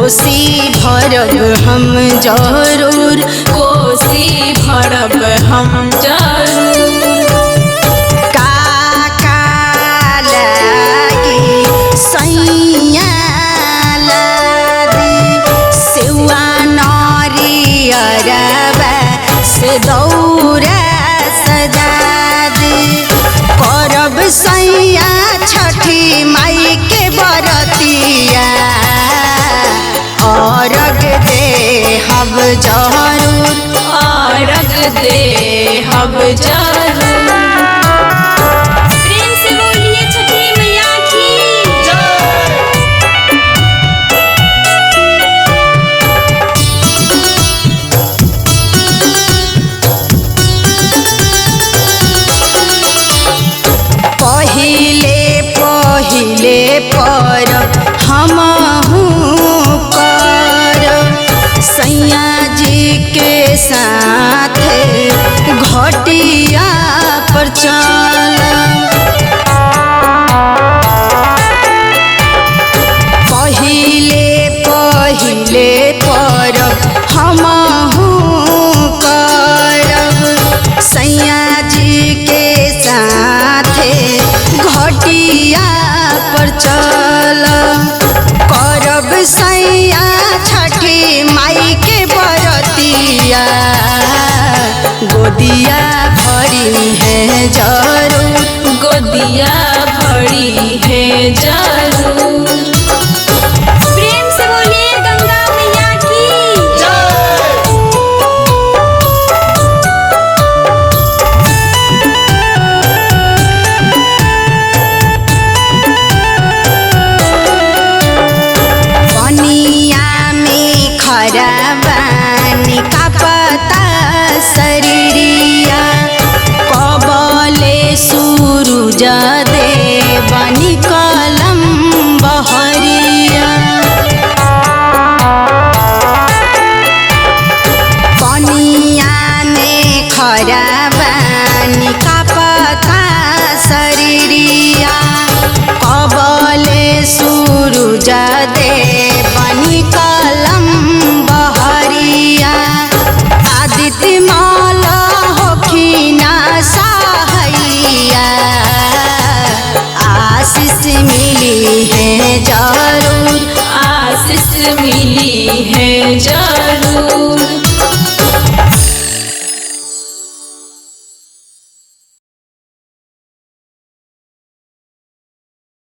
कोसी भरब हम जरूर, कोसी भरब हम जरूर। काका लागी सैया लादी सेवा नरियरबा से दौरा सजा दी। करब सैया छठी माई के बरतिया, अर्घ देहब जरूर, अर्घ देहब जरूर। प्रेम से बोलिए छठी मैया की जय। पहिले परब हमहू करब सैया जी के साथ घटिया पर चलब। पहिले परब हमहू करब सैया जी के साथ घटिया पर चलब। करब सैया छठी माई के बरतिया, गोदिया भरी है जरूर, गोदिया भरी है जरूर। प्रेम से बोलिए गंगा मैया की जय। पनिया में खरबानी का पता शरीरिया, कबले सूरज देवनी कलम बहरिया। पनिया में खरबानी का पता शरीरिया, कबले सूरज देवनी कलम बहरिया। आदित्य माल होखिना सहैया, आशीष मिली है जरूर, आशीष मिली है जरूर।